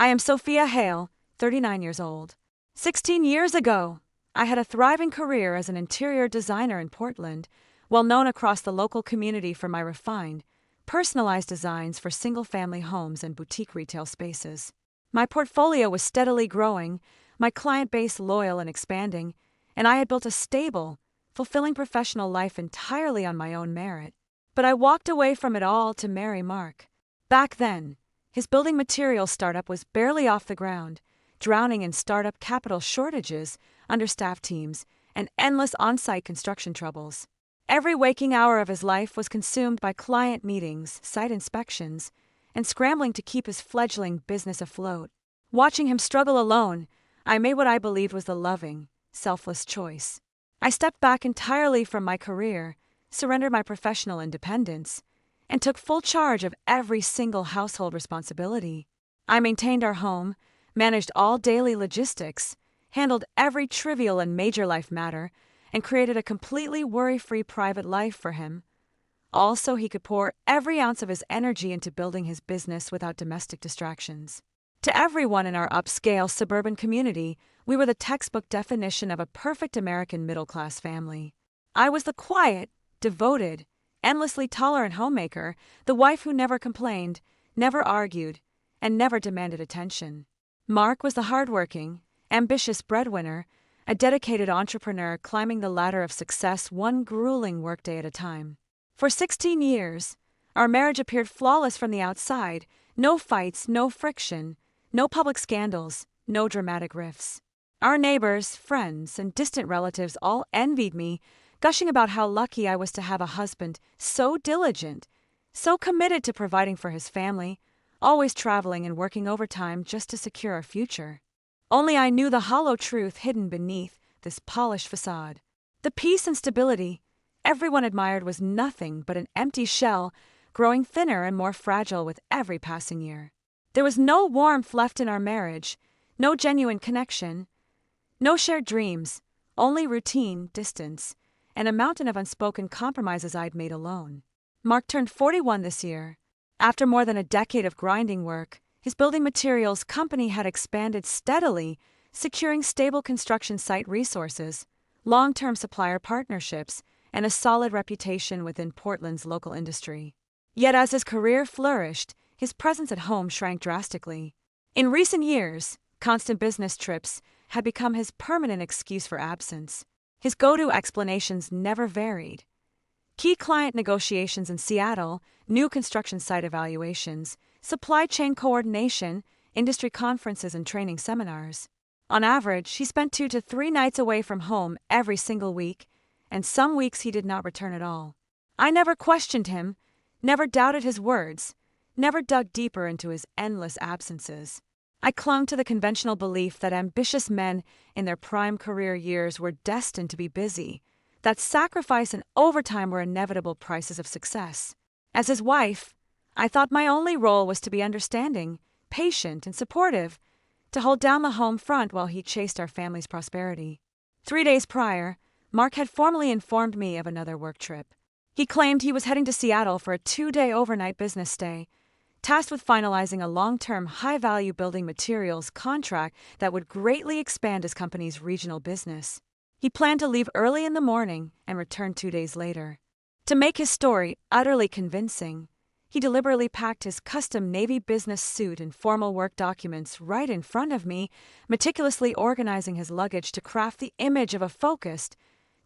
I am Sophia Hale, 39 years old. 16 years ago, I had a thriving career as an interior designer in Portland, well known across the local community for my refined, personalized designs for single-family homes and boutique retail spaces. My portfolio was steadily growing, my client base loyal and expanding, and I had built a stable, fulfilling professional life entirely on my own merit. But I walked away from it all to marry Mark. Back then, his building materials startup was barely off the ground, drowning in startup capital shortages, understaffed teams, and endless on-site construction troubles. Every waking hour of his life was consumed by client meetings, site inspections, and scrambling to keep his fledgling business afloat. Watching him struggle alone, I made what I believed was the loving, selfless choice. I stepped back entirely from my career, surrendered my professional independence, and took full charge of every single household responsibility. I maintained our home, managed all daily logistics, handled every trivial and major life matter, and created a completely worry-free private life for him. Also, he could pour every ounce of his energy into building his business without domestic distractions. To everyone in our upscale suburban community, we were the textbook definition of a perfect American middle-class family. I was the quiet, devoted, endlessly tolerant homemaker, the wife who never complained, never argued, and never demanded attention. Mark was the hardworking, ambitious breadwinner, a dedicated entrepreneur climbing the ladder of success one grueling workday at a time. For 16 years, our marriage appeared flawless from the outside, no fights, no friction, no public scandals, no dramatic rifts. Our neighbors, friends, and distant relatives all envied me, gushing about how lucky I was to have a husband so diligent, so committed to providing for his family, always traveling and working overtime just to secure our future. Only I knew the hollow truth hidden beneath this polished facade. The peace and stability everyone admired was nothing but an empty shell, growing thinner and more fragile with every passing year. There was no warmth left in our marriage, no genuine connection, no shared dreams, only routine, distance, and a mountain of unspoken compromises I'd made alone. Mark turned 41 this year. After more than a decade of grinding work, his building materials company had expanded steadily, securing stable construction site resources, long-term supplier partnerships, and a solid reputation within Portland's local industry. Yet as his career flourished, his presence at home shrank drastically. In recent years, constant business trips had become his permanent excuse for absence. His go-to explanations never varied. Key client negotiations in Seattle, new construction site evaluations, supply chain coordination, industry conferences, and training seminars. On average, he spent 2 to 3 nights away from home every single week, and some weeks he did not return at all. I never questioned him, never doubted his words, never dug deeper into his endless absences. I clung to the conventional belief that ambitious men in their prime career years were destined to be busy, that sacrifice and overtime were inevitable prices of success. As his wife, I thought my only role was to be understanding, patient, and supportive, to hold down the home front while he chased our family's prosperity. 3 days prior, Mark had formally informed me of another work trip. He claimed he was heading to Seattle for a 2-day overnight business stay, tasked with finalizing a long-term, high-value building materials contract that would greatly expand his company's regional business. He planned to leave early in the morning and return 2 days later. To make his story utterly convincing, he deliberately packed his custom navy business suit and formal work documents right in front of me, meticulously organizing his luggage to craft the image of a focused,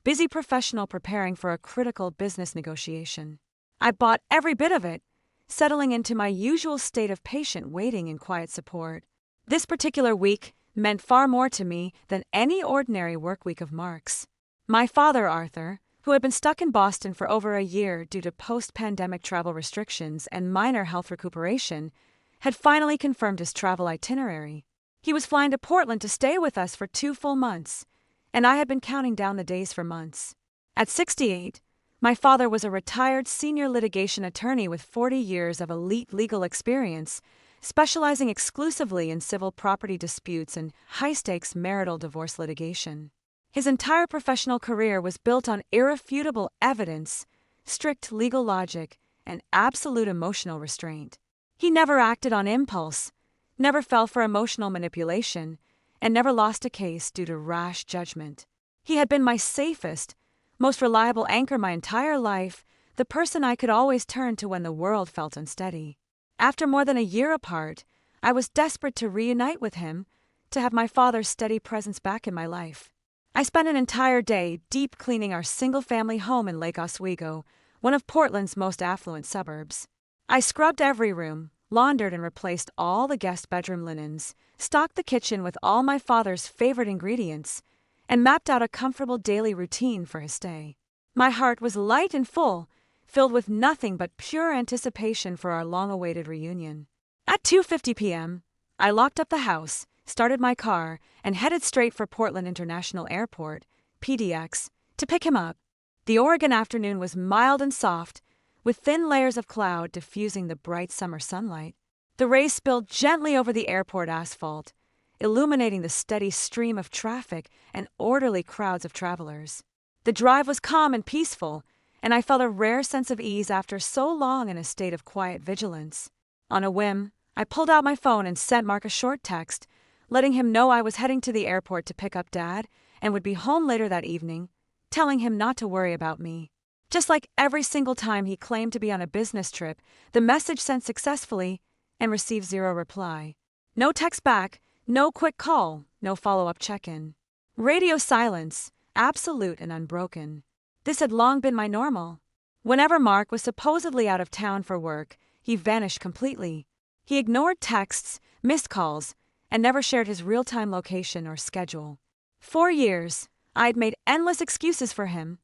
busy professional preparing for a critical business negotiation. I bought every bit of it, settling into my usual state of patient waiting and quiet support. This particular week meant far more to me than any ordinary work week of Mark's. My father, Arthur, who had been stuck in Boston for over a year due to post-pandemic travel restrictions and minor health recuperation, had finally confirmed his travel itinerary. He was flying to Portland to stay with us for 2 full months, and I had been counting down the days for months. At 68, my father was a retired senior litigation attorney with 40 years of elite legal experience, specializing exclusively in civil property disputes and high-stakes marital divorce litigation. His entire professional career was built on irrefutable evidence, strict legal logic, and absolute emotional restraint. He never acted on impulse, never fell for emotional manipulation, and never lost a case due to rash judgment. He had been my safest, most reliable anchor my entire life, the person I could always turn to when the world felt unsteady. After more than a year apart, I was desperate to reunite with him, to have my father's steady presence back in my life. I spent an entire day deep cleaning our single-family home in Lake Oswego, one of Portland's most affluent suburbs. I scrubbed every room, laundered and replaced all the guest bedroom linens, stocked the kitchen with all my father's favorite ingredients, and mapped out a comfortable daily routine for his stay. My heart was light and full, filled with nothing but pure anticipation for our long-awaited reunion. At 2:50 p.m., I locked up the house, started my car, and headed straight for Portland International Airport, PDX, to pick him up. The Oregon afternoon was mild and soft, with thin layers of cloud diffusing the bright summer sunlight. The rays spilled gently over the airport asphalt, illuminating the steady stream of traffic and orderly crowds of travelers. The drive was calm and peaceful, and I felt a rare sense of ease after so long in a state of quiet vigilance. On a whim, I pulled out my phone and sent Mark a short text, letting him know I was heading to the airport to pick up Dad and would be home later that evening, telling him not to worry about me. Just like every single time he claimed to be on a business trip, the message sent successfully and received zero reply. No text back, no quick call, no follow-up check-in. Radio silence, absolute and unbroken. This had long been my normal. Whenever Mark was supposedly out of town for work, he vanished completely. He ignored texts, missed calls, and never shared his real-time location or schedule. 4 years, I'd made endless excuses for him.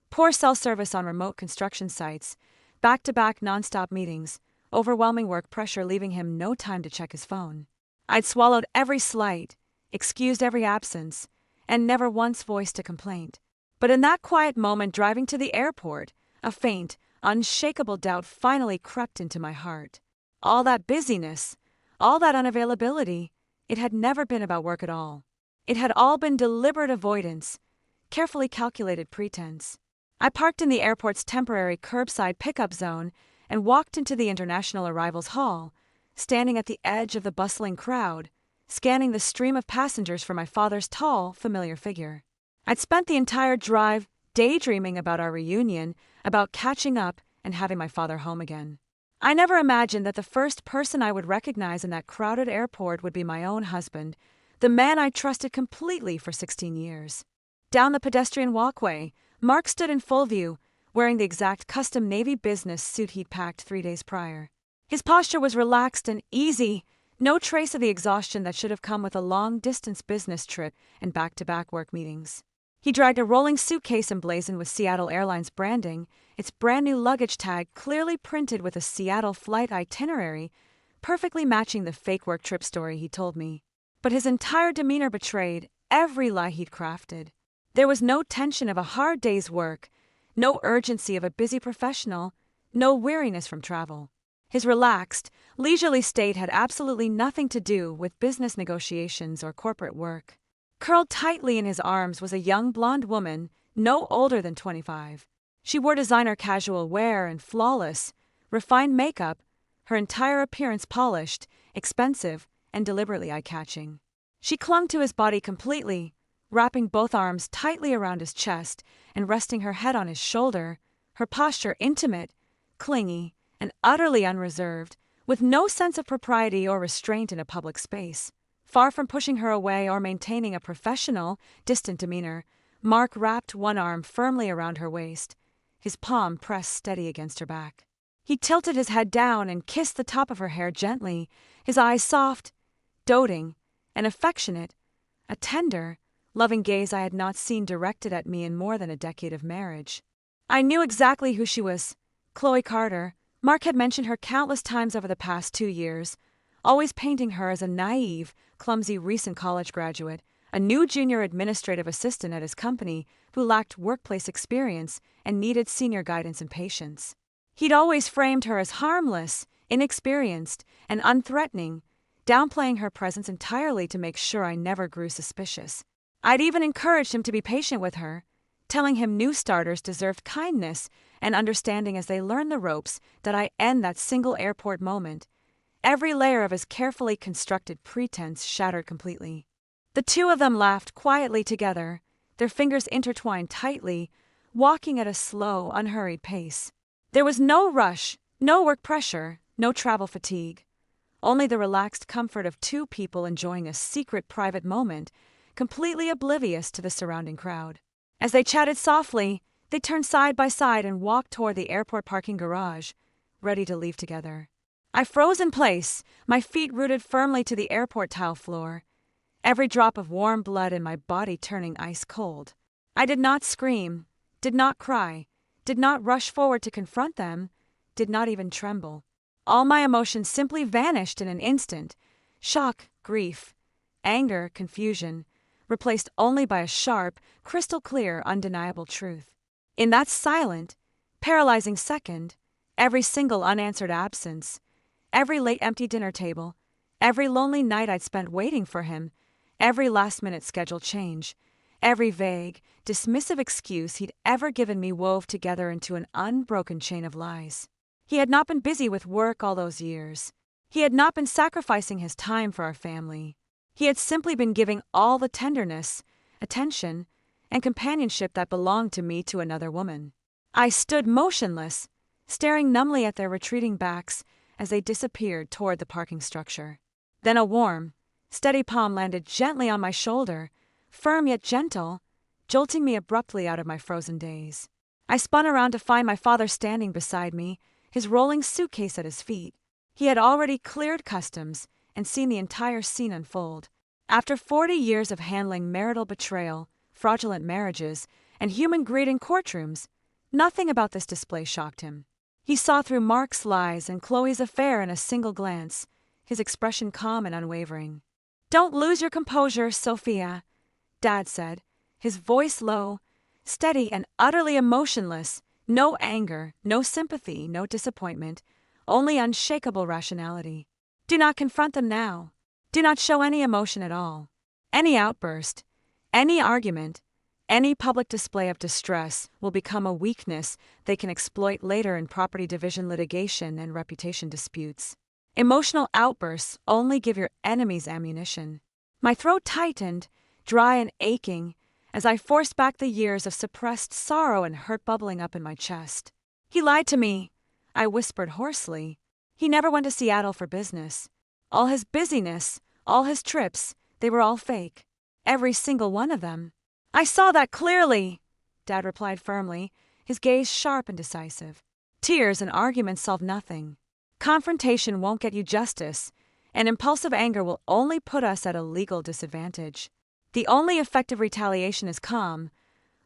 Poor cell service on remote construction sites, back-to-back non-stop meetings, overwhelming work pressure leaving him no time to check his phone. I'd swallowed every slight, excused every absence, and never once voiced a complaint. But in that quiet moment driving to the airport, a faint, unshakable doubt finally crept into my heart. All that busyness, all that unavailability, it had never been about work at all. It had all been deliberate avoidance, carefully calculated pretense. I parked in the airport's temporary curbside pickup zone and walked into the international arrivals hall, standing at the edge of the bustling crowd, scanning the stream of passengers for my father's tall, familiar figure. I'd spent the entire drive daydreaming about our reunion, about catching up and having my father home again. I never imagined that the first person I would recognize in that crowded airport would be my own husband, the man I trusted completely for 16 years. Down the pedestrian walkway, Mark stood in full view, wearing the exact custom navy business suit he'd packed 3 days prior. His posture was relaxed and easy, no trace of the exhaustion that should have come with a long-distance business trip and back-to-back work meetings. He dragged a rolling suitcase emblazoned with Seattle Airlines branding, its brand-new luggage tag clearly printed with a Seattle flight itinerary, perfectly matching the fake work trip story he told me. But his entire demeanor betrayed every lie he'd crafted. There was no tension of a hard day's work, no urgency of a busy professional, no weariness from travel. His relaxed, leisurely state had absolutely nothing to do with business negotiations or corporate work. Curled tightly in his arms was a young blonde woman, no older than 25. She wore designer casual wear and flawless, refined makeup, her entire appearance polished, expensive, and deliberately eye-catching. She clung to his body completely, wrapping both arms tightly around his chest and resting her head on his shoulder, her posture intimate, clingy, and utterly unreserved, with no sense of propriety or restraint in a public space. Far from pushing her away or maintaining a professional, distant demeanor, Mark wrapped one arm firmly around her waist, his palm pressed steady against her back. He tilted his head down and kissed the top of her hair gently, his eyes soft, doting, and affectionate, a tender, loving gaze I had not seen directed at me in more than a decade of marriage. I knew exactly who she was, Chloe Carter. Mark had mentioned her countless times over the past 2 years, always painting her as a naive, clumsy recent college graduate, a new junior administrative assistant at his company who lacked workplace experience and needed senior guidance and patience. He'd always framed her as harmless, inexperienced, and unthreatening, downplaying her presence entirely to make sure I never grew suspicious. I'd even encouraged him to be patient with her, telling him new starters deserved kindness and understanding as they learned the ropes that I end that single airport moment, every layer of his carefully constructed pretense shattered completely. The two of them laughed quietly together, their fingers intertwined tightly, walking at a slow, unhurried pace. There was no rush, no work pressure, no travel fatigue. Only the relaxed comfort of two people enjoying a secret private moment, completely oblivious to the surrounding crowd. As they chatted softly, they turned side by side and walked toward the airport parking garage, ready to leave together. I froze in place, my feet rooted firmly to the airport tile floor, every drop of warm blood in my body turning ice cold. I did not scream, did not cry, did not rush forward to confront them, did not even tremble. All my emotions simply vanished in an instant. Shock, grief, anger, confusion, replaced only by a sharp, crystal clear, undeniable truth. In that silent, paralyzing second, every single unanswered absence, every late empty dinner table, every lonely night I'd spent waiting for him, every last-minute schedule change, every vague, dismissive excuse he'd ever given me wove together into an unbroken chain of lies. He had not been busy with work all those years. He had not been sacrificing his time for our family. He had simply been giving all the tenderness, attention, and companionship that belonged to me to another woman. I stood motionless, staring numbly at their retreating backs as they disappeared toward the parking structure. Then a warm, steady palm landed gently on my shoulder, firm yet gentle, jolting me abruptly out of my frozen daze. I spun around to find my father standing beside me, his rolling suitcase at his feet. He had already cleared customs and seen the entire scene unfold. After 40 years of handling marital betrayal, fraudulent marriages, and human greed in courtrooms, nothing about this display shocked him. He saw through Mark's lies and Chloe's affair in a single glance, his expression calm and unwavering. "Don't lose your composure, Sophia," Dad said, his voice low, steady and utterly emotionless. No anger, no sympathy, no disappointment, only unshakable rationality. Do not confront them now. Do not show any emotion at all. Any outburst, any argument, any public display of distress will become a weakness they can exploit later in property division litigation and reputation disputes. Emotional outbursts only give your enemies ammunition. My throat tightened, dry and aching, as I forced back the years of suppressed sorrow and hurt bubbling up in my chest. "He lied to me," I whispered hoarsely. "He never went to Seattle for business. All his busyness, all his trips, they were all fake. Every single one of them." "I saw that clearly," Dad replied firmly, his gaze sharp and decisive. "Tears and arguments solve nothing. Confrontation won't get you justice, and impulsive anger will only put us at a legal disadvantage. The only effective retaliation is calm,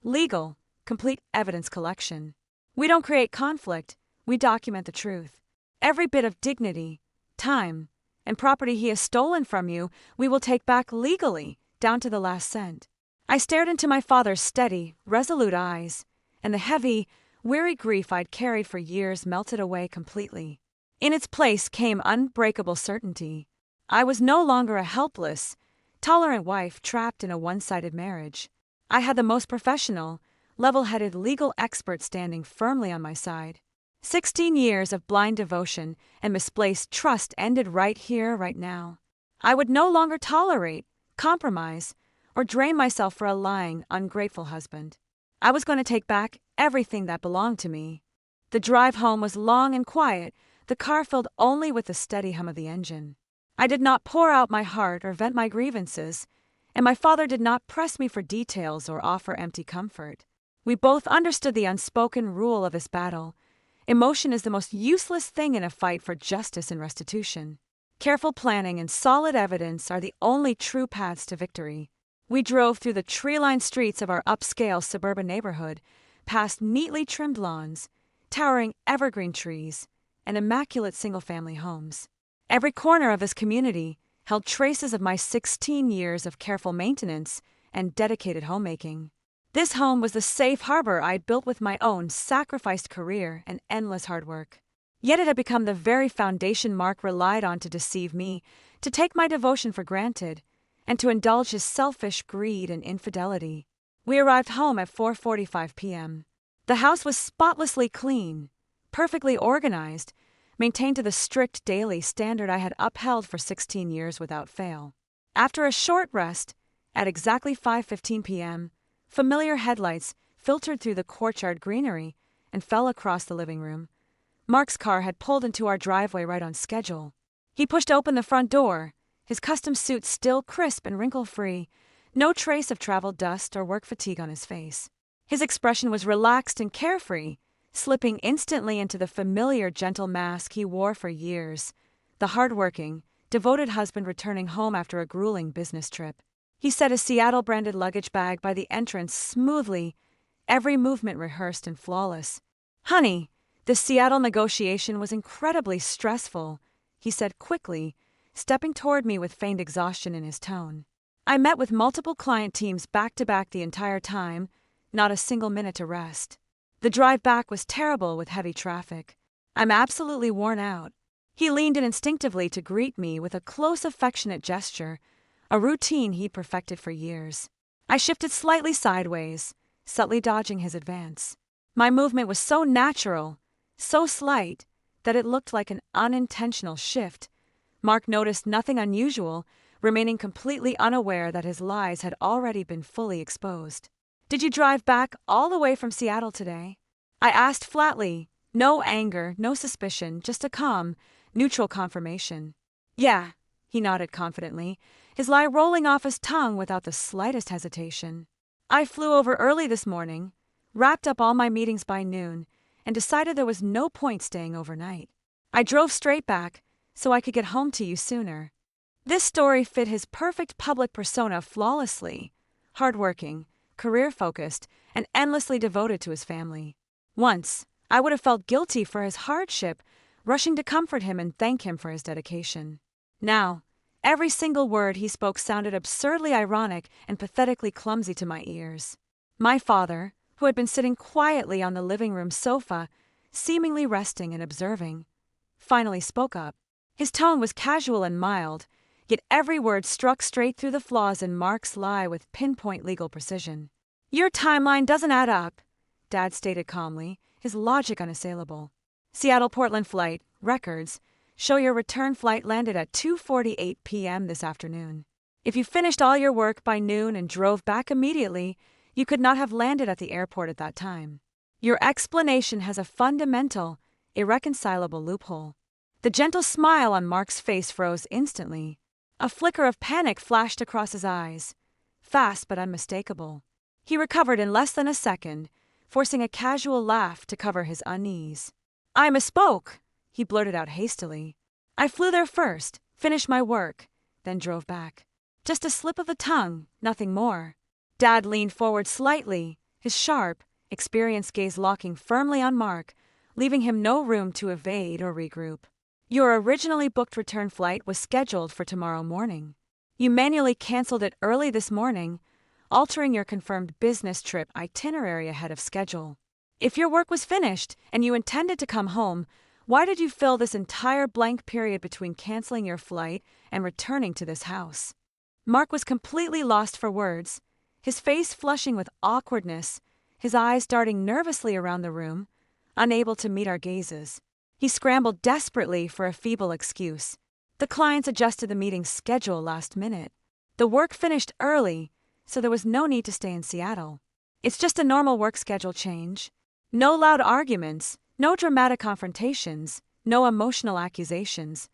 legal, complete evidence collection. We don't create conflict, we document the truth. Every bit of dignity, time, and property he has stolen from you, we will take back legally, down to the last cent." I stared into my father's steady, resolute eyes, and the heavy, weary grief I'd carried for years melted away completely. In its place came unbreakable certainty. I was no longer a helpless, tolerant wife trapped in a one-sided marriage. I had the most professional, level-headed legal expert standing firmly on my side. 16 years of blind devotion and misplaced trust ended right here, right now. I would no longer tolerate, compromise, or drain myself for a lying, ungrateful husband. I was going to take back everything that belonged to me. The drive home was long and quiet, the car filled only with the steady hum of the engine. I did not pour out my heart or vent my grievances, and my father did not press me for details or offer empty comfort. We both understood the unspoken rule of this battle. Emotion is the most useless thing in a fight for justice and restitution. Careful planning and solid evidence are the only true paths to victory. We drove through the tree-lined streets of our upscale suburban neighborhood, past neatly trimmed lawns, towering evergreen trees, and immaculate single-family homes. Every corner of this community held traces of my 16 years of careful maintenance and dedicated homemaking. This home was the safe harbor I'd built with my own sacrificed career and endless hard work. Yet it had become the very foundation Mark relied on to deceive me, to take my devotion for granted, and to indulge his selfish greed and infidelity. We arrived home at 4:45 p.m. The house was spotlessly clean, perfectly organized, maintained to the strict daily standard I had upheld for 16 years without fail. After a short rest, at exactly 5:15 p.m., familiar headlights filtered through the courtyard greenery and fell across the living room. Mark's car had pulled into our driveway right on schedule. He pushed open the front door, his custom suit still crisp and wrinkle-free, no trace of travel dust or work fatigue on his face. His expression was relaxed and carefree, slipping instantly into the familiar gentle mask he wore for years, the hard-working, devoted husband returning home after a grueling business trip. He set his Seattle-branded luggage bag by the entrance smoothly, every movement rehearsed and flawless. "Honey, the Seattle negotiation was incredibly stressful," he said quickly, stepping toward me with feigned exhaustion in his tone. "I met with multiple client teams back-to-back the entire time, not a single minute to rest. The drive back was terrible with heavy traffic. I'm absolutely worn out." He leaned in instinctively to greet me with a close, affectionate gesture, a routine he'd perfected for years. I shifted slightly sideways, subtly dodging his advance. My movement was so natural, so slight, that it looked like an unintentional shift. Mark noticed nothing unusual, remaining completely unaware that his lies had already been fully exposed. "Did you drive back all the way from Seattle today?" I asked flatly, no anger, no suspicion, just a calm, neutral confirmation. "Yeah," he nodded confidently, his lie rolling off his tongue without the slightest hesitation. "I flew over early this morning, wrapped up all my meetings by noon, and decided there was no point staying overnight. I drove straight back so I could get home to you sooner." This story fit his perfect public persona flawlessly: hardworking, career-focused, and endlessly devoted to his family. Once, I would have felt guilty for his hardship, rushing to comfort him and thank him for his dedication. Now, every single word he spoke sounded absurdly ironic and pathetically clumsy to my ears. My father, who had been sitting quietly on the living room sofa, seemingly resting and observing, finally spoke up. His tone was casual and mild, yet every word struck straight through the flaws in Mark's lie with pinpoint legal precision. "Your timeline doesn't add up," Dad stated calmly, his logic unassailable. "Seattle-Portland flight, records, show your return flight landed at 2:48 p.m. this afternoon. If you finished all your work by noon and drove back immediately, you could not have landed at the airport at that time. Your explanation has a fundamental, irreconcilable loophole." The gentle smile on Mark's face froze instantly. A flicker of panic flashed across his eyes, fast but unmistakable. He recovered in less than a second, forcing a casual laugh to cover his unease. "I misspoke," he blurted out hastily. "I flew there first, finished my work, then drove back. Just a slip of the tongue, nothing more." Dad leaned forward slightly, his sharp, experienced gaze locking firmly on Mark, leaving him no room to evade or regroup. "Your originally booked return flight was scheduled for tomorrow morning. You manually canceled it early this morning, altering your confirmed business trip itinerary ahead of schedule. If your work was finished and you intended to come home, why did you fill this entire blank period between canceling your flight and returning to this house?" Mark was completely lost for words, his face flushing with awkwardness, his eyes darting nervously around the room, unable to meet our gazes. He scrambled desperately for a feeble excuse. The clients adjusted the meeting's schedule last minute. The work finished early, so there was no need to stay in Seattle. It's just a normal work schedule change. No loud arguments, no dramatic confrontations, no emotional accusations.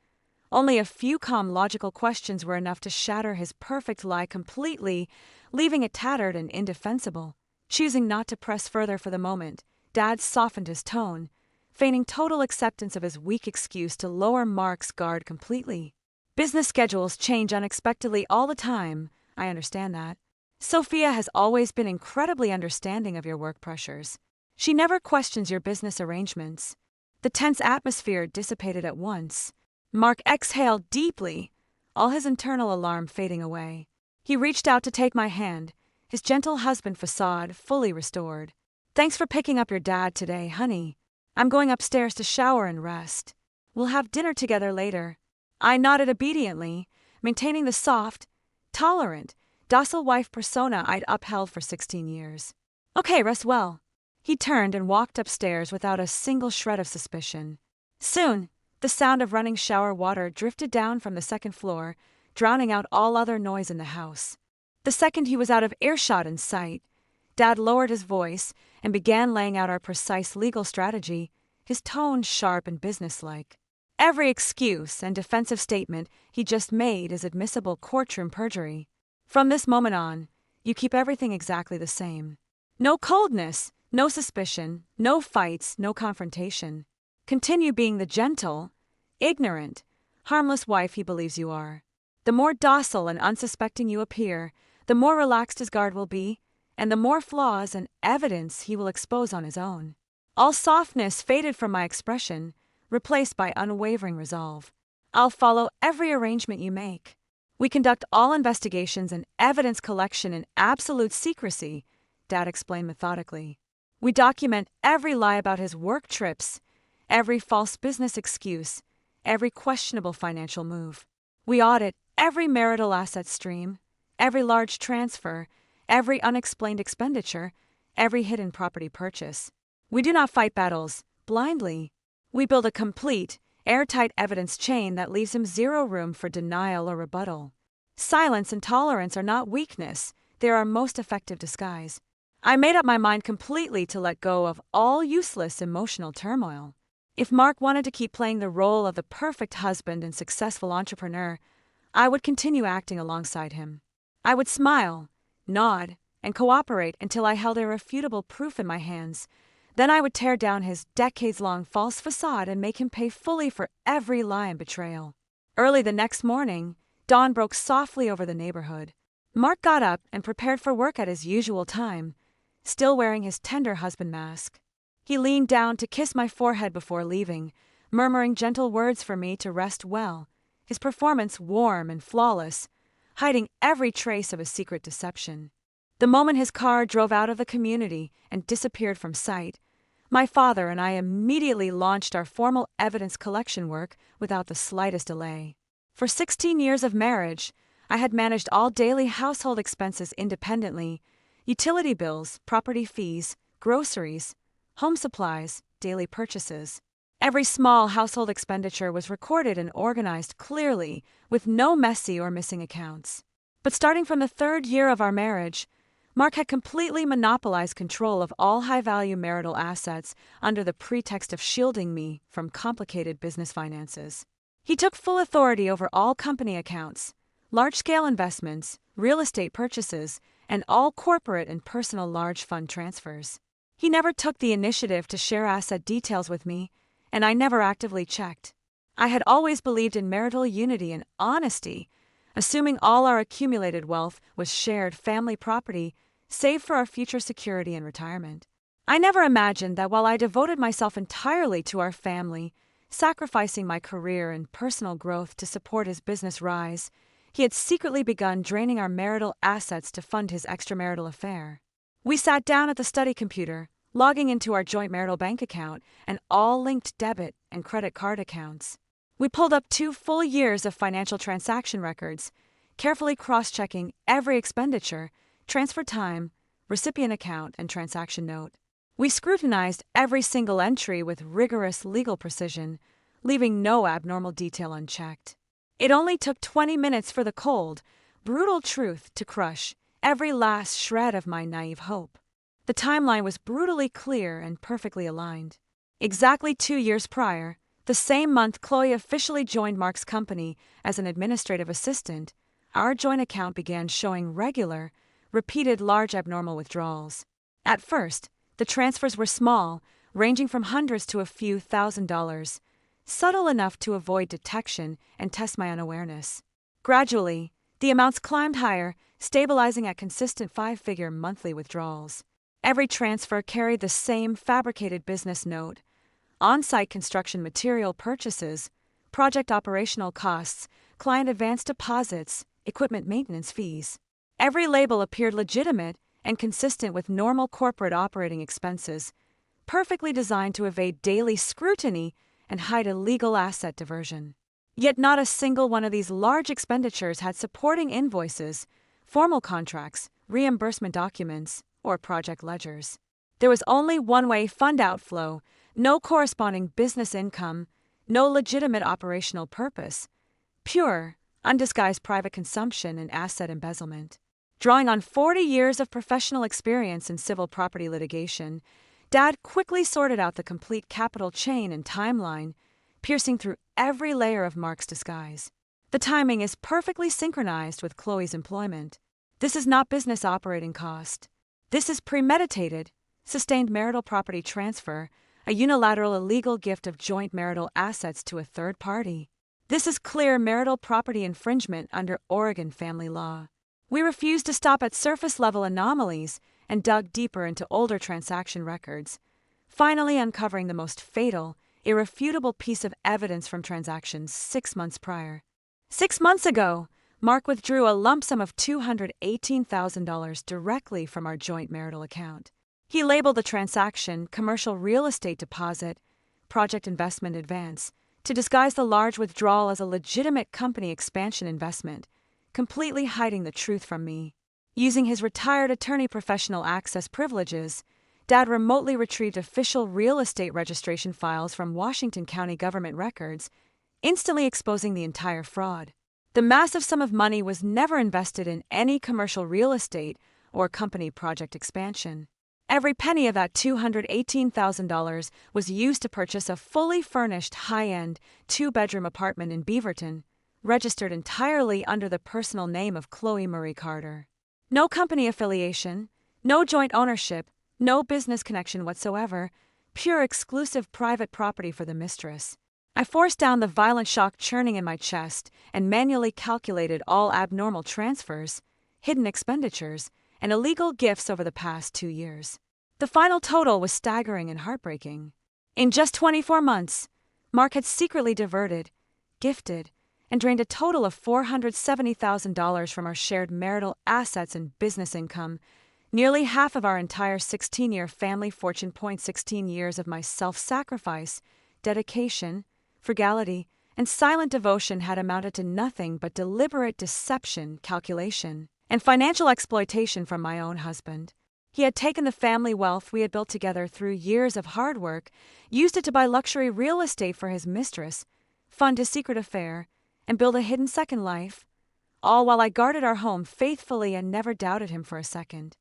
Only a few calm logical questions were enough to shatter his perfect lie completely, leaving it tattered and indefensible. Choosing not to press further for the moment, Dad softened his tone, feigning total acceptance of his weak excuse to lower Mark's guard completely. "Business schedules change unexpectedly all the time, I understand that. Sophia has always been incredibly understanding of your work pressures. She never questions your business arrangements." The tense atmosphere dissipated at once. Mark exhaled deeply, all his internal alarm fading away. He reached out to take my hand, his gentle husband facade fully restored. "Thanks for picking up your dad today, honey. I'm going upstairs to shower and rest. We'll have dinner together later." I nodded obediently, maintaining the soft, tolerant, docile wife persona I'd upheld for 16 years. "Okay, rest well." He turned and walked upstairs without a single shred of suspicion. "Soon, The sound of running shower water drifted down from the second floor, drowning out all other noise in the house. The second he was out of earshot and sight, Dad lowered his voice and began laying out our precise legal strategy, his tone sharp and businesslike. Every excuse and defensive statement he just made is admissible courtroom perjury. From this moment on, you keep everything exactly the same. No coldness, no suspicion, no fights, no confrontation. Continue being the gentle, ignorant, harmless wife he believes you are. The more docile and unsuspecting you appear, the more relaxed his guard will be, and the more flaws and evidence he will expose on his own. All softness faded from my expression, replaced by unwavering resolve. I'll follow every arrangement you make. We conduct all investigations and evidence collection in absolute secrecy, Dad explained methodically. We document every lie about his work trips, every false business excuse, every questionable financial move. We audit every marital asset stream, every large transfer, every unexplained expenditure, every hidden property purchase. We do not fight battles blindly. We build a complete, airtight evidence chain that leaves him zero room for denial or rebuttal. Silence and tolerance are not weakness, they are our most effective disguise. I made up my mind completely to let go of all useless emotional turmoil. If Mark wanted to keep playing the role of the perfect husband and successful entrepreneur, I would continue acting alongside him. I would smile, nod, and cooperate until I held irrefutable proof in my hands. Then I would tear down his decades-long false facade and make him pay fully for every lie and betrayal. Early the next morning, dawn broke softly over the neighborhood. Mark got up and prepared for work at his usual time, still wearing his tender husband mask. He leaned down to kiss my forehead before leaving, murmuring gentle words for me to rest well, his performance warm and flawless, hiding every trace of a secret deception. The moment his car drove out of the community and disappeared from sight, my father and I immediately launched our formal evidence collection work without the slightest delay. For 16 years of marriage, I had managed all daily household expenses independently: utility bills, property fees, groceries, home supplies, daily purchases. Every small household expenditure was recorded and organized clearly, with no messy or missing accounts. But starting from the third year of our marriage, Mark had completely monopolized control of all high-value marital assets under the pretext of shielding me from complicated business finances. He took full authority over all company accounts, large-scale investments, real estate purchases, and all corporate and personal large fund transfers. He never took the initiative to share asset details with me, and I never actively checked. I had always believed in marital unity and honesty, assuming all our accumulated wealth was shared family property, saved for our future security and retirement. I never imagined that while I devoted myself entirely to our family, sacrificing my career and personal growth to support his business rise, he had secretly begun draining our marital assets to fund his extramarital affair. We sat down at the study computer, logging into our joint marital bank account and all linked debit and credit card accounts. We pulled up 2 full years of financial transaction records, carefully cross-checking every expenditure, transfer time, recipient account, and transaction note. We scrutinized every single entry with rigorous legal precision, leaving no abnormal detail unchecked. It only took 20 minutes for the cold, brutal truth to crush every last shred of my naive hope. The timeline was brutally clear and perfectly aligned. Exactly 2 years prior, the same month Chloe officially joined Mark's company as an administrative assistant, our joint account began showing regular, repeated large abnormal withdrawals. At first, the transfers were small, ranging from hundreds to a few $1,000s, subtle enough to avoid detection and test my unawareness. Gradually, the amounts climbed higher, stabilizing at consistent 5-figure monthly withdrawals. Every transfer carried the same fabricated business note: on-site construction material purchases, project operational costs, client advance deposits, equipment maintenance fees. Every label appeared legitimate and consistent with normal corporate operating expenses, perfectly designed to evade daily scrutiny and hide illegal asset diversion. Yet not a single one of these large expenditures had supporting invoices, formal contracts, reimbursement documents, or project ledgers. There was only one-way fund outflow, no corresponding business income, No legitimate operational purpose. Pure, undisguised private consumption and asset embezzlement. Drawing on 40 years of professional experience in civil property litigation, Dad quickly sorted out the complete capital chain and timeline, piercing through every layer of Mark's disguise. The timing is perfectly synchronized with Chloe's employment. This is not business operating cost. This is premeditated, sustained marital property transfer, a unilateral illegal gift of joint marital assets to a third party. This is clear marital property infringement under Oregon family law. We refused to stop at surface-level anomalies and dug deeper into older transaction records, finally uncovering the most fatal, irrefutable piece of evidence from transactions 6 months prior. 6 months ago, Mark withdrew a lump sum of $218,000 directly from our joint marital account. He labeled the transaction commercial real estate deposit, project investment advance, to disguise the large withdrawal as a legitimate company expansion investment, completely hiding the truth from me. Using his retired attorney professional access privileges, Dad remotely retrieved official real estate registration files from Washington County government records, instantly exposing the entire fraud. The massive sum of money was never invested in any commercial real estate or company project expansion. Every penny of that $218,000 was used to purchase a fully furnished, high-end, 2-bedroom apartment in Beaverton, registered entirely under the personal name of Chloe Marie Carter. No company affiliation, no joint ownership, no business connection whatsoever, pure exclusive private property for the mistress. I forced down the violent shock churning in my chest and manually calculated all abnormal transfers, hidden expenditures, and illegal gifts over the past 2 years. The final total was staggering and heartbreaking. In just 24 months, Mark had secretly diverted, gifted, and drained a total of $470,000 from our shared marital assets and business income, nearly half of our entire 16-year family fortune. 16 years of my self-sacrifice, dedication, frugality, and silent devotion had amounted to nothing but deliberate deception, calculation, and financial exploitation from my own husband. He had taken the family wealth we had built together through years of hard work, used it to buy luxury real estate for his mistress, fund his secret affair, and build a hidden second life, all while I guarded our home faithfully and never doubted him for a second.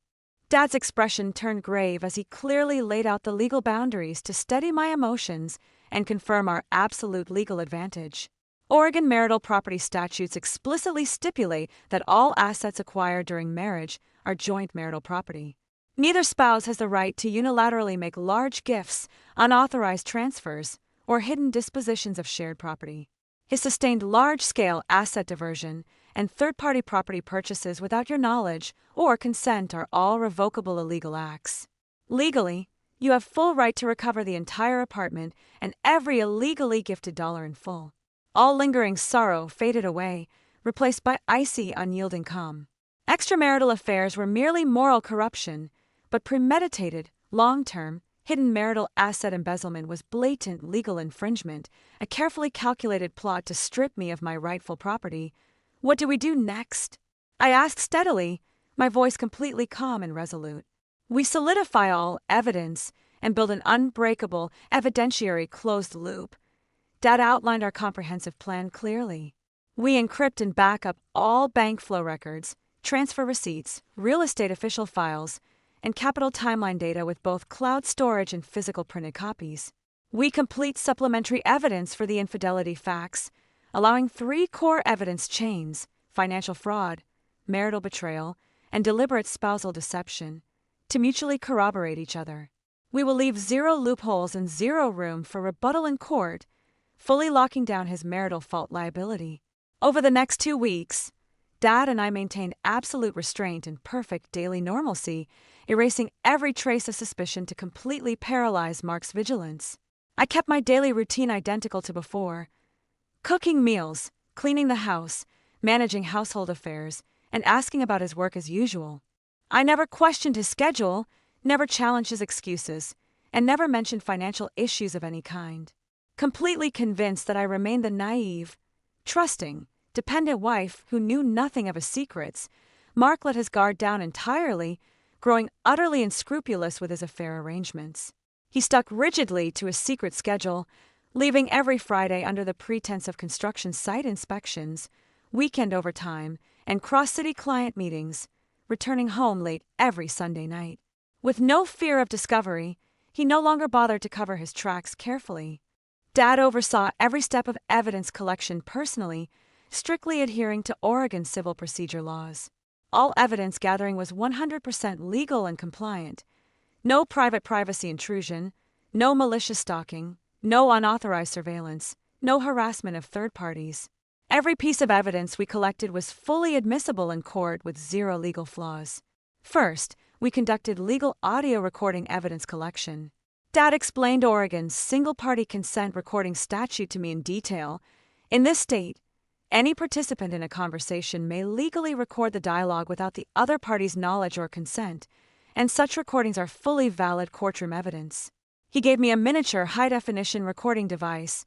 Dad's expression turned grave as he clearly laid out the legal boundaries to steady my emotions and confirm our absolute legal advantage. Oregon marital property statutes explicitly stipulate that all assets acquired during marriage are joint marital property. Neither spouse has the right to unilaterally make large gifts, unauthorized transfers, or hidden dispositions of shared property. His sustained large-scale asset diversion and third-party property purchases without your knowledge or consent are all revocable illegal acts. Legally, you have full right to recover the entire apartment and every illegally gifted dollar in full. All lingering sorrow faded away, replaced by icy, unyielding calm. Extramarital affairs were merely moral corruption, but premeditated, long-term, hidden marital asset embezzlement was blatant legal infringement, a carefully calculated plot to strip me of my rightful property. What do we do next? I asked steadily, my voice completely calm and resolute. We solidify all evidence and build an unbreakable, evidentiary closed loop. Dad outlined our comprehensive plan clearly. We encrypt and back up all bank flow records, transfer receipts, real estate official files, and capital timeline data with both cloud storage and physical printed copies. We complete supplementary evidence for the infidelity facts, allowing 3 core evidence chains: financial fraud, marital betrayal, and deliberate spousal deception, to mutually corroborate each other. We will leave 0 loopholes and 0 room for rebuttal in court, fully locking down his marital fault liability. Over the next 2 weeks, Dad and I maintained absolute restraint and perfect daily normalcy, erasing every trace of suspicion to completely paralyze Mark's vigilance. I kept my daily routine identical to before: cooking meals, cleaning the house, managing household affairs, and asking about his work as usual. I never questioned his schedule, never challenged his excuses, and never mentioned financial issues of any kind. Completely convinced that I remained the naive, trusting, dependent wife who knew nothing of his secrets, Mark let his guard down entirely, growing utterly unscrupulous with his affair arrangements. He stuck rigidly to his secret schedule, leaving every Friday under the pretense of construction site inspections, weekend overtime, and cross-city client meetings, returning home late every Sunday night. With no fear of discovery, he no longer bothered to cover his tracks carefully. Dad oversaw every step of evidence collection personally, strictly adhering to Oregon civil procedure laws. All evidence gathering was 100% legal and compliant. No private privacy intrusion, no malicious stalking, no unauthorized surveillance, no harassment of third parties. Every piece of evidence we collected was fully admissible in court with zero legal flaws. First, we conducted legal audio recording evidence collection. Dad explained Oregon's single-party consent recording statute to me in detail. In this state, any participant in a conversation may legally record the dialogue without the other party's knowledge or consent, and such recordings are fully valid courtroom evidence. He gave me a miniature high-definition recording device,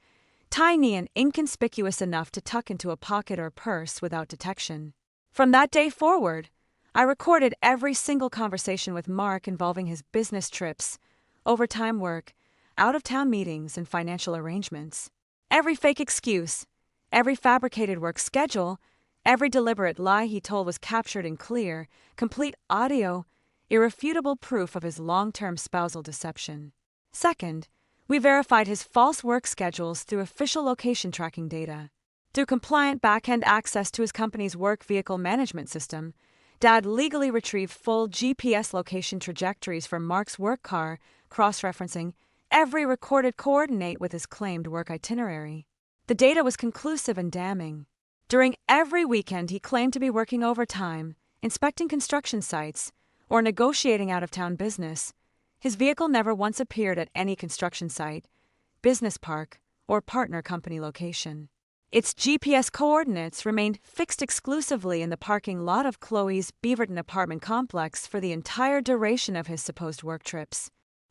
tiny and inconspicuous enough to tuck into a pocket or purse without detection. From that day forward, I recorded every single conversation with Mark involving his business trips, overtime work, out-of-town meetings, and financial arrangements. Every fake excuse, every fabricated work schedule, every deliberate lie he told was captured in clear, complete audio, irrefutable proof of his long-term spousal deception. Second, we verified his false work schedules through official location tracking data. Through compliant back-end access to his company's work vehicle management system, Dad legally retrieved full GPS location trajectories for Mark's work car, cross-referencing every recorded coordinate with his claimed work itinerary. The data was conclusive and damning. During every weekend he claimed to be working overtime, inspecting construction sites, or negotiating out-of-town business. His vehicle never once appeared at any construction site, business park, or partner company location. Its GPS coordinates remained fixed exclusively in the parking lot of Chloe's Beaverton apartment complex for the entire duration of his supposed work trips.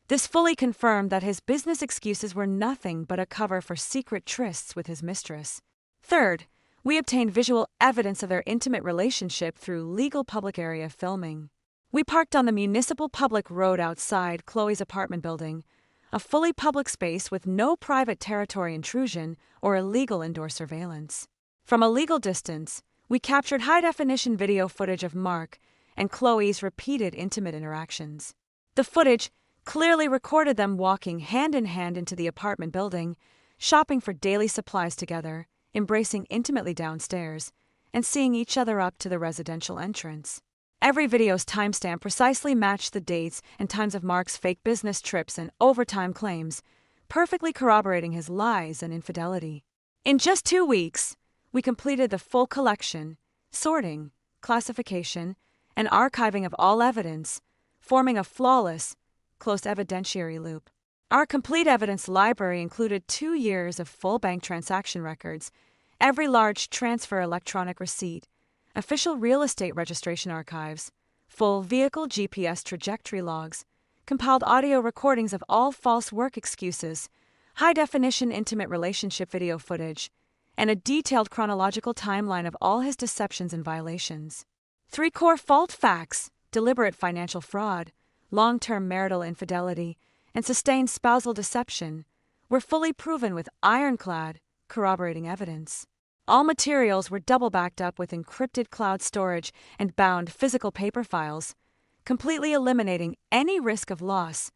This fully confirmed that his business excuses were nothing but a cover for secret trysts with his mistress. Third, we obtained visual evidence of their intimate relationship through legal public area filming. We parked on the municipal public road outside Chloe's apartment building, a fully public space with no private territory intrusion or illegal indoor surveillance. From a legal distance, we captured high-definition video footage of Mark and Chloe's repeated intimate interactions. The footage clearly recorded them walking hand-in-hand into the apartment building, shopping for daily supplies together, embracing intimately downstairs, and seeing each other up to the residential entrance. Every video's timestamp precisely matched the dates and times of Mark's fake business trips and overtime claims, perfectly corroborating his lies and infidelity. In just 2 weeks, we completed the full collection, sorting, classification, and archiving of all evidence, forming a flawless, closed evidentiary loop. Our complete evidence library included 2 years of full bank transaction records, every large transfer electronic receipt, official real estate registration archives, full vehicle GPS trajectory logs, compiled audio recordings of all false work excuses, high-definition intimate relationship video footage, and a detailed chronological timeline of all his deceptions and violations. 3 core fault facts: deliberate financial fraud, long-term marital infidelity, and sustained spousal deception, were fully proven with ironclad, corroborating evidence. All materials were double-backed up with encrypted cloud storage and bound physical paper files, completely eliminating any risk of loss,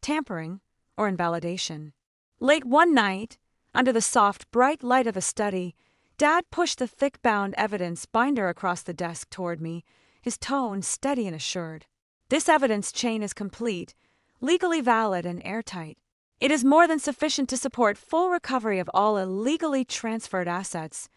tampering, or invalidation. Late one night, under the soft, bright light of a study, Dad pushed the thick-bound evidence binder across the desk toward me, his tone steady and assured. This evidence chain is complete, legally valid, and airtight. It is more than sufficient to support full recovery of all illegally transferred assets,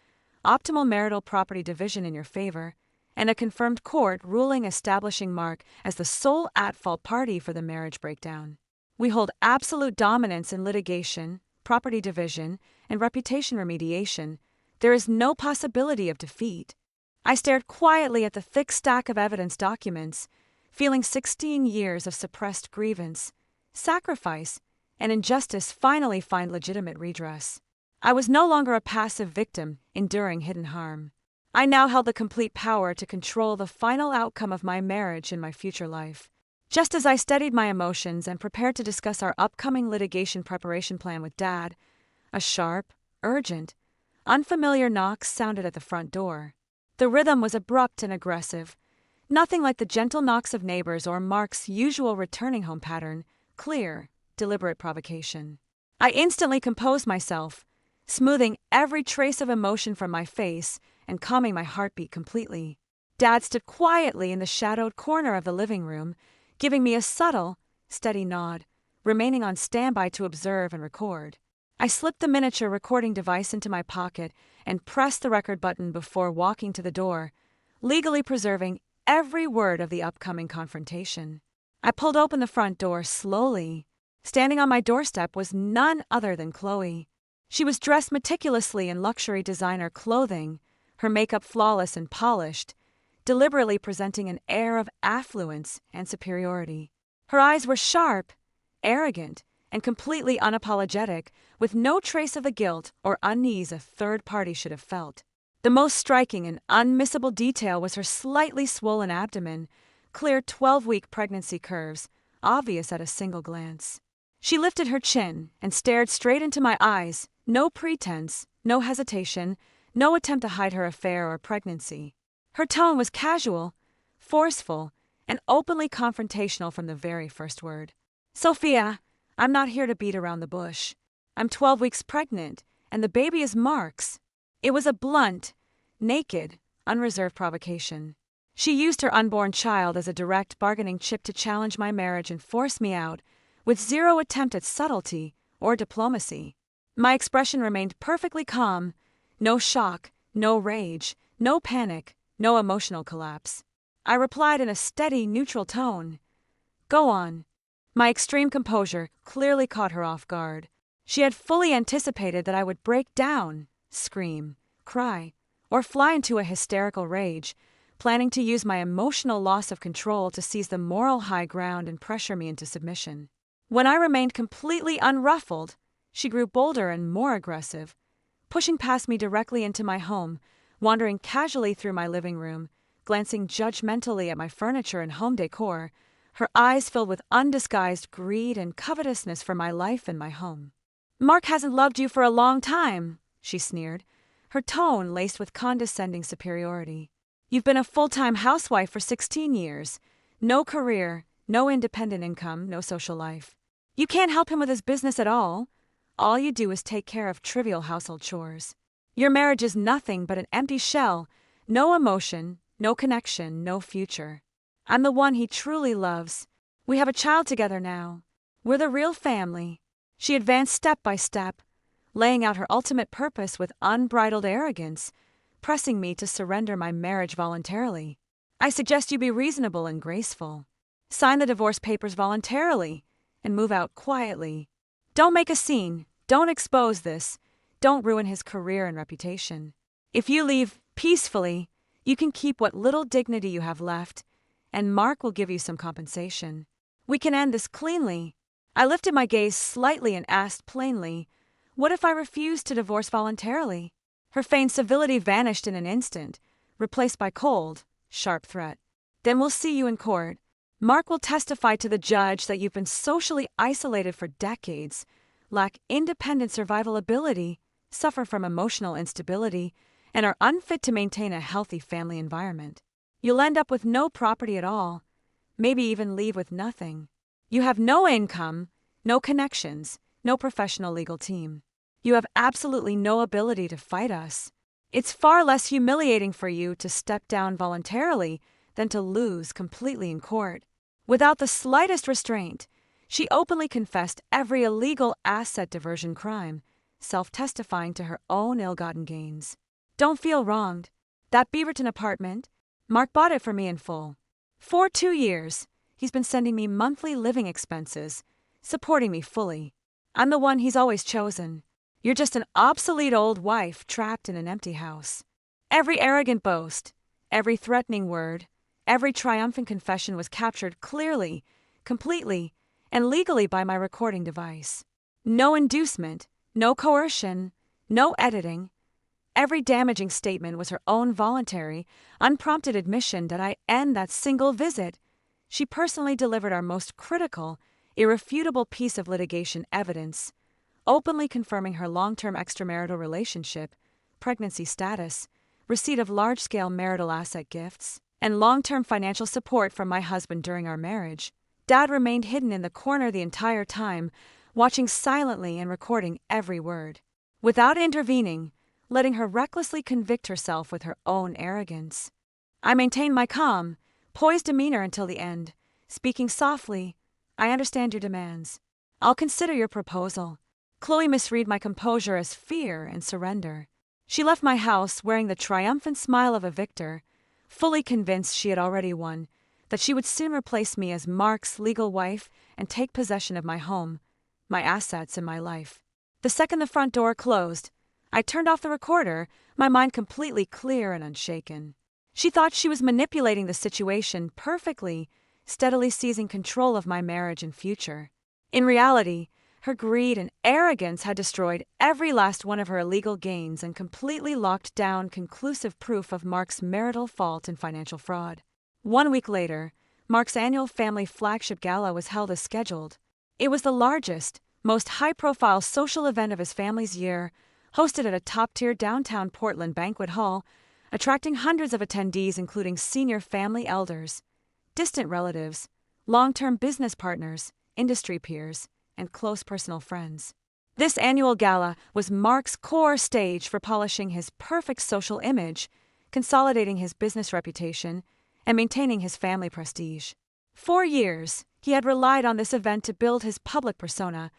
optimal marital property division in your favor, and a confirmed court ruling establishing Mark as the sole at-fault party for the marriage breakdown. We hold absolute dominance in litigation, property division, and reputation remediation. There is no possibility of defeat. I stared quietly at the thick stack of evidence documents, feeling 16 years of suppressed grievance, sacrifice, and injustice finally find legitimate redress. I was no longer a passive victim enduring hidden harm. I now held the complete power to control the final outcome of my marriage and my future life. Just as I steadied my emotions and prepared to discuss our upcoming litigation preparation plan with Dad, A sharp, urgent, unfamiliar knock sounded at the front door. The rhythm was abrupt and aggressive, nothing like the gentle knocks of neighbors or Mark's usual returning home pattern, clear, deliberate provocation. I instantly composed myself, smoothing every trace of emotion from my face and calming my heartbeat completely. Dad stood quietly in the shadowed corner of the living room, giving me a subtle, steady nod, remaining on standby to observe and record. I slipped the miniature recording device into my pocket and pressed the record button before walking to the door, legally preserving every word of the upcoming confrontation. I pulled open the front door slowly. Standing on my doorstep was none other than Chloe. She was dressed meticulously in luxury designer clothing, her makeup flawless and polished, deliberately presenting an air of affluence and superiority. Her eyes were sharp, arrogant, and completely unapologetic, with no trace of the guilt or unease a third party should have felt. The most striking and unmissable detail was her slightly swollen abdomen, clear 12-week pregnancy curves, obvious at a single glance. She lifted her chin and stared straight into my eyes, no pretense, no hesitation, no attempt to hide her affair or pregnancy. Her tone was casual, forceful, and openly confrontational from the very first word. "Sophia, I'm not here to beat around the bush. I'm 12 weeks pregnant, and the baby is Mark's." It was a blunt, naked, unreserved provocation. She used her unborn child as a direct bargaining chip to challenge my marriage and force me out, with zero attempt at subtlety or diplomacy. My expression remained perfectly calm, no shock, no rage, no panic, no emotional collapse. I replied in a steady, neutral tone. "Go on." My extreme composure clearly caught her off guard. She had fully anticipated that I would break down, scream, cry, or fly into a hysterical rage, planning to use my emotional loss of control to seize the moral high ground and pressure me into submission. When I remained completely unruffled, she grew bolder and more aggressive, pushing past me directly into my home, wandering casually through my living room, glancing judgmentally at my furniture and home decor, her eyes filled with undisguised greed and covetousness for my life and my home. "Mark hasn't loved you for a long time," she sneered, her tone laced with condescending superiority. "You've been a full-time housewife for 16 years. No career, no independent income, no social life. You can't help him with his business at all. All you do is take care of trivial household chores. Your marriage is nothing but an empty shell, no emotion, no connection, no future. I'm the one he truly loves. We have a child together now. We're the real family." She advanced step by step, laying out her ultimate purpose with unbridled arrogance, pressing me to surrender my marriage voluntarily. "I suggest you be reasonable and graceful. Sign the divorce papers voluntarily and move out quietly. Don't make a scene. Don't expose this. Don't ruin his career and reputation. If you leave peacefully, you can keep what little dignity you have left, and Mark will give you some compensation. We can end this cleanly." I lifted my gaze slightly and asked plainly, "What if I refuse to divorce voluntarily?" Her feigned civility vanished in an instant, replaced by cold, sharp threat. "Then we'll see you in court. Mark will testify to the judge that you've been socially isolated for decades, lack independent survival ability, suffer from emotional instability, and are unfit to maintain a healthy family environment. You'll end up with no property at all, maybe even leave with nothing. You have no income, no connections, no professional legal team. You have absolutely no ability to fight us. It's far less humiliating for you to step down voluntarily than to lose completely in court." Without the slightest restraint, she openly confessed every illegal asset diversion crime, self-testifying to her own ill-gotten gains. "Don't feel wronged. That Beaverton apartment, Mark bought it for me in full. For 2 years, he's been sending me monthly living expenses, supporting me fully. I'm the one he's always chosen. You're just an obsolete old wife trapped in an empty house." Every arrogant boast, every threatening word, every triumphant confession was captured clearly, completely, and legally by my recording device. No inducement, no coercion, no editing. Every damaging statement was her own voluntary, unprompted admission that I end that single visit. She personally delivered our most critical, irrefutable piece of litigation evidence, openly confirming her long-term extramarital relationship, pregnancy status, receipt of large-scale marital asset gifts, and long-term financial support from my husband during our marriage, Dad remained hidden in the corner the entire time, watching silently and recording every word. Without intervening, letting her recklessly convict herself with her own arrogance. I maintained my calm, poised demeanor until the end, speaking softly, "I understand your demands. I'll consider your proposal." Chloe misread my composure as fear and surrender. She left my house wearing the triumphant smile of a victor, fully convinced she had already won, that she would soon replace me as Mark's legal wife and take possession of my home, my assets, and my life. The second the front door closed, I turned off the recorder, my mind completely clear and unshaken. She thought she was manipulating the situation perfectly, steadily seizing control of my marriage and future. In reality, her greed and arrogance had destroyed every last one of her illegal gains and completely locked down conclusive proof of Mark's marital fault and financial fraud. 1 week later, Mark's annual family flagship gala was held as scheduled. It was the largest, most high-profile social event of his family's year, hosted at a top-tier downtown Portland banquet hall, attracting hundreds of attendees including senior family elders, distant relatives, long-term business partners, industry peers, and close personal friends. This annual gala was Mark's core stage for polishing his perfect social image, consolidating his business reputation, and maintaining his family prestige. For years, he had relied on this event to build his public persona,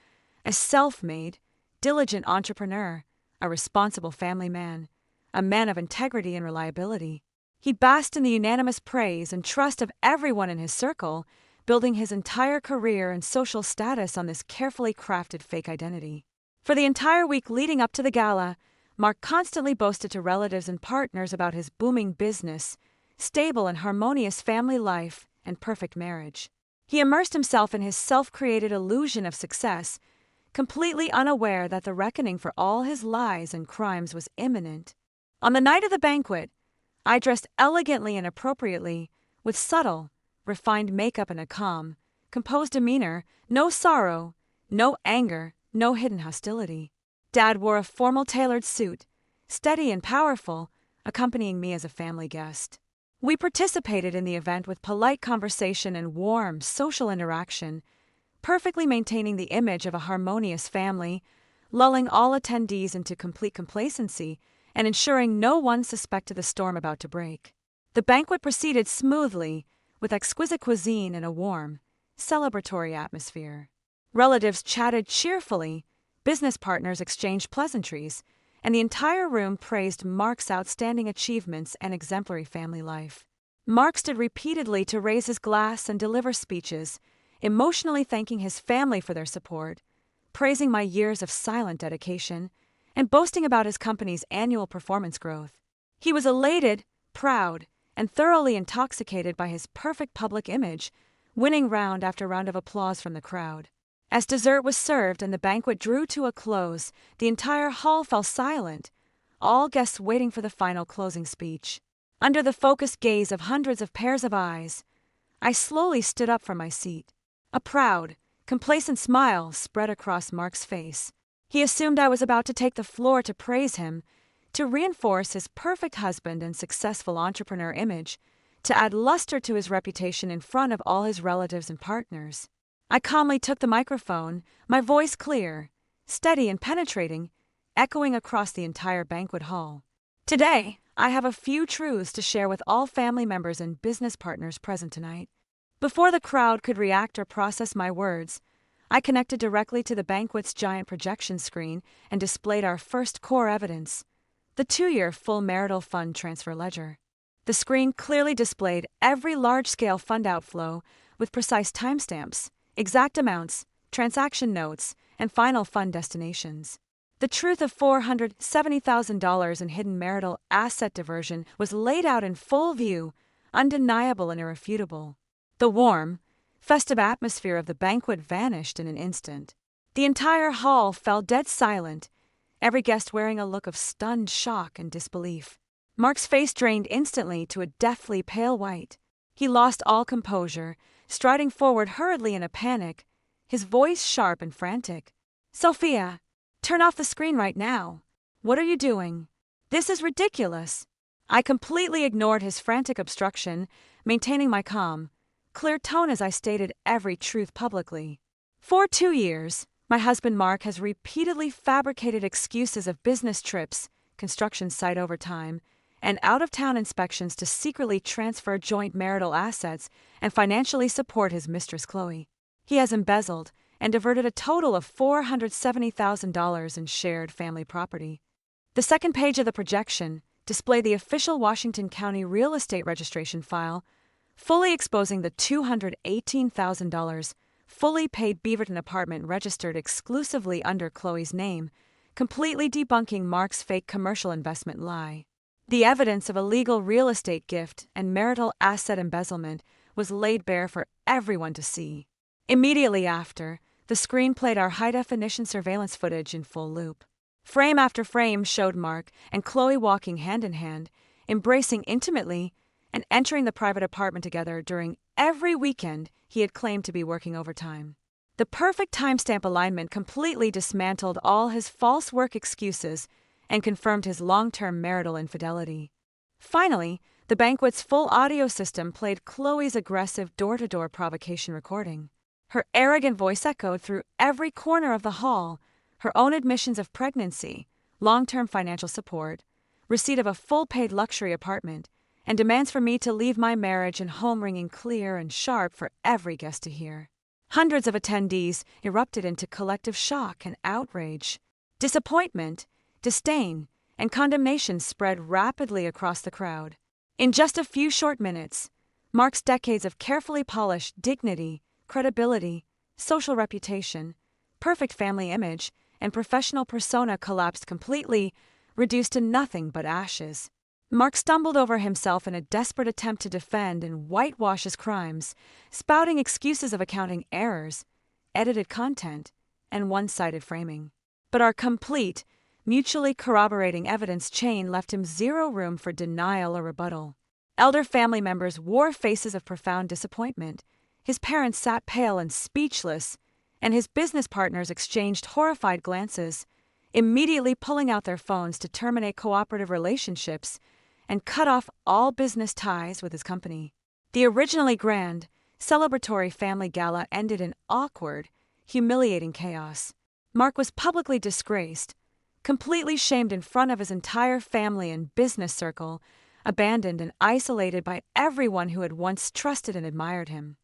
a self-made, diligent entrepreneur, a responsible family man, a man of integrity and reliability. He basked in the unanimous praise and trust of everyone in his circle, building his entire career and social status on this carefully crafted fake identity. For the entire week leading up to the gala, Mark constantly boasted to relatives and partners about his booming business, stable and harmonious family life, and perfect marriage. He immersed himself in his self-created illusion of success, completely unaware that the reckoning for all his lies and crimes was imminent. On the night of the banquet, I dressed elegantly and appropriately, with subtle, refined makeup and a calm, composed demeanor, no sorrow, no anger, no hidden hostility. Dad wore a formal tailored suit, steady and powerful, accompanying me as a family guest. We participated in the event with polite conversation and warm, social interaction, perfectly maintaining the image of a harmonious family, lulling all attendees into complete complacency, and ensuring no one suspected the storm about to break. The banquet proceeded smoothly, with exquisite cuisine and a warm, celebratory atmosphere. Relatives chatted cheerfully, business partners exchanged pleasantries, and the entire room praised Mark's outstanding achievements and exemplary family life. Mark stood repeatedly to raise his glass and deliver speeches, emotionally thanking his family for their support, praising my years of silent dedication, and boasting about his company's annual performance growth. He was elated, proud, and thoroughly intoxicated by his perfect public image, winning round after round of applause from the crowd. As dessert was served and the banquet drew to a close, the entire hall fell silent, all guests waiting for the final closing speech. Under the focused gaze of hundreds of pairs of eyes, I slowly stood up from my seat. A proud, complacent smile spread across Mark's face. He assumed I was about to take the floor to praise him, to reinforce his perfect husband and successful entrepreneur image, to add luster to his reputation in front of all his relatives and partners. I calmly took the microphone, my voice clear, steady and penetrating, echoing across the entire banquet hall. Today, I have a few truths to share with all family members and business partners present tonight. Before the crowd could react or process my words, I connected directly to the banquet's giant projection screen and displayed our first core evidence, the 2-year full marital fund transfer ledger. The screen clearly displayed every large-scale fund outflow with precise timestamps, exact amounts, transaction notes, and final fund destinations. The truth of $470,000 in hidden marital asset diversion was laid out in full view, undeniable and irrefutable. The warm, festive atmosphere of the banquet vanished in an instant. The entire hall fell dead silent, every guest wearing a look of stunned shock and disbelief. Mark's face drained instantly to a deathly pale white. He lost all composure, striding forward hurriedly in a panic, his voice sharp and frantic. "Sophia, "Turn off the screen right now. What are you doing? This is ridiculous." I completely ignored his frantic obstruction, maintaining my calm, clear tone as I stated every truth publicly. For 2 years, my husband Mark has repeatedly fabricated excuses of business trips, construction site overtime, and out-of-town inspections to secretly transfer joint marital assets and financially support his mistress Chloe. He has embezzled and diverted a total of $470,000 in shared family property. The second page of the projection displayed the official Washington County real estate registration file, fully exposing the $218,000 fully paid Beaverton apartment registered exclusively under Chloe's name, completely debunking Mark's fake commercial investment lie. The evidence of illegal real estate gift and marital asset embezzlement was laid bare for everyone to see. Immediately after, the screen played our high-definition surveillance footage in full loop. Frame after frame showed Mark and Chloe walking hand in hand, embracing intimately, and entering the private apartment together during every weekend he had claimed to be working overtime. The perfect timestamp alignment completely dismantled all his false work excuses and confirmed his long-term marital infidelity. Finally, the banquet's full audio system played Chloe's aggressive door-to-door provocation recording. Her arrogant voice echoed through every corner of the hall, her own admissions of pregnancy, long-term financial support, receipt of a full-paid luxury apartment, and demands for me to leave my marriage and home ringing clear and sharp for every guest to hear. Hundreds of attendees erupted into collective shock and outrage. Disappointment, disdain, and condemnation spread rapidly across the crowd. In just a few short minutes, Mark's decades of carefully polished dignity, credibility, social reputation, perfect family image, and professional persona collapsed completely, reduced to nothing but ashes. Mark stumbled over himself in a desperate attempt to defend and whitewash his crimes, spouting excuses of accounting errors, edited content, and one-sided framing. But our complete, mutually corroborating evidence chain left him zero room for denial or rebuttal. Elder family members wore faces of profound disappointment, his parents sat pale and speechless, and his business partners exchanged horrified glances, immediately pulling out their phones to terminate cooperative relationships and cut off all business ties with his company. The originally grand, celebratory family gala ended in awkward, humiliating chaos. Mark was publicly disgraced, completely shamed in front of his entire family and business circle, abandoned and isolated by everyone who had once trusted and admired him.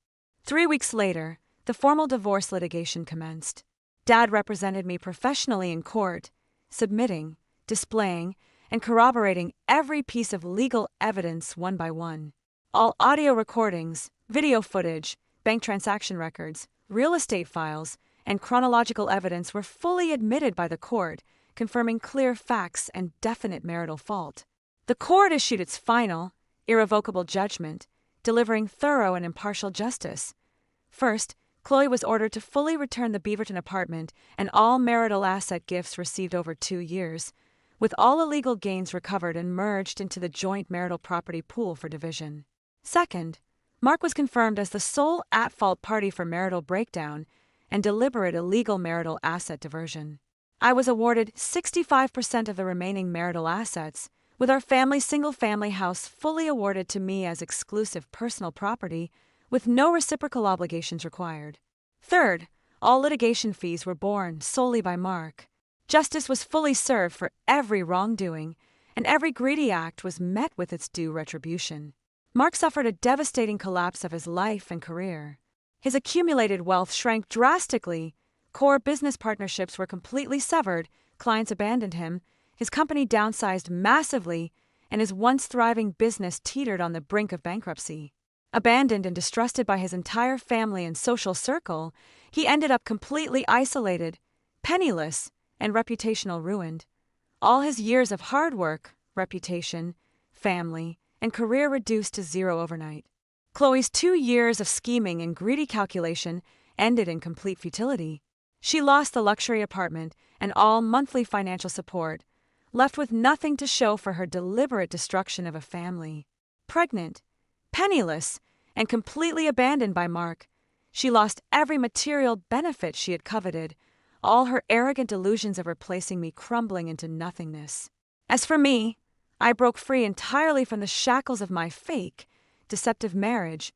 3 weeks later, the formal divorce litigation commenced. Dad represented me professionally in court, submitting, displaying, and corroborating every piece of legal evidence one by one. All audio recordings, video footage, bank transaction records, real estate files, and chronological evidence were fully admitted by the court, confirming clear facts and definite marital fault. The court issued its final, irrevocable judgment, delivering thorough and impartial justice. First, Chloe was ordered to fully return the Beaverton apartment and all marital asset gifts received over 2 years, with all illegal gains recovered and merged into the joint marital property pool for division. Second, Mark was confirmed as the sole at-fault party for marital breakdown and deliberate illegal marital asset diversion. I was awarded 65% of the remaining marital assets, with our family's single-family house fully awarded to me as exclusive personal property, with no reciprocal obligations required. Third, all litigation fees were borne solely by Mark. Justice was fully served for every wrongdoing, and every greedy act was met with its due retribution. Mark suffered a devastating collapse of his life and career. His accumulated wealth shrank drastically, core business partnerships were completely severed, clients abandoned him, his company downsized massively, and his once thriving business teetered on the brink of bankruptcy. Abandoned and distrusted by his entire family and social circle, he ended up completely isolated, penniless, and reputational ruined. All his years of hard work, reputation, family, and career reduced to zero overnight. Chloe's 2 years of scheming and greedy calculation ended in complete futility. She lost the luxury apartment and all monthly financial support, left with nothing to show for her deliberate destruction of a family. Pregnant, penniless, and completely abandoned by Mark, she lost every material benefit she had coveted, all her arrogant delusions of replacing me crumbling into nothingness. As for me, I broke free entirely from the shackles of my fake, deceptive marriage,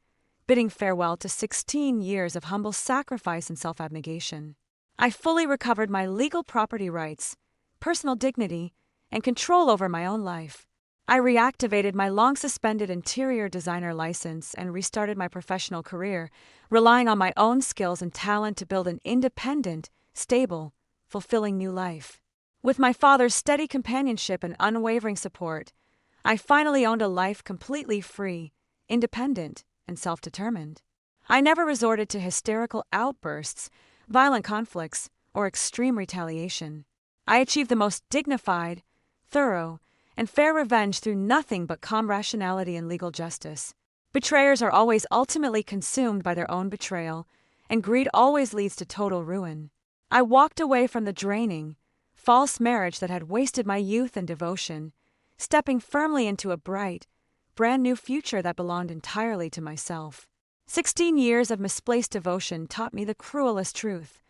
bidding farewell to 16 years of humble sacrifice and self-abnegation. I fully recovered my legal property rights, personal dignity, and control over my own life. I reactivated my long-suspended interior designer license and restarted my professional career, relying on my own skills and talent to build an independent, stable, fulfilling new life. With my father's steady companionship and unwavering support, I finally owned a life completely free, independent, and self-determined. I never resorted to hysterical outbursts, violent conflicts, or extreme retaliation. I achieved the most dignified, thorough, and fair revenge through nothing but calm rationality and legal justice. Betrayers are always ultimately consumed by their own betrayal, and greed always leads to total ruin. I walked away from the draining, false marriage that had wasted my youth and devotion, stepping firmly into a bright, brand new future that belonged entirely to myself. 16 years of misplaced devotion taught me the cruelest truth.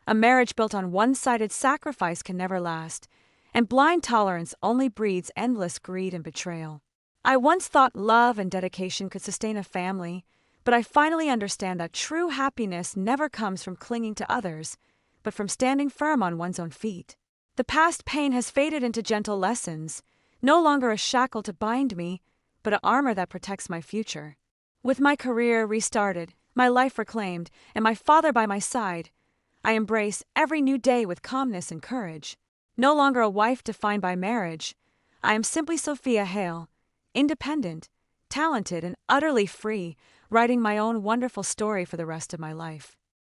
A marriage built on one-sided sacrifice can never last, and blind tolerance only breeds endless greed and betrayal. I once thought love and dedication could sustain a family, but I finally understand that true happiness never comes from clinging to others, but from standing firm on one's own feet. The past pain has faded into gentle lessons, no longer a shackle to bind me, but an armor that protects my future. With my career restarted, my life reclaimed, and my father by my side, I embrace every new day with calmness and courage. No longer a wife defined by marriage, I am simply Sophia Hale, independent, talented, and utterly free, writing my own wonderful story for the rest of my life.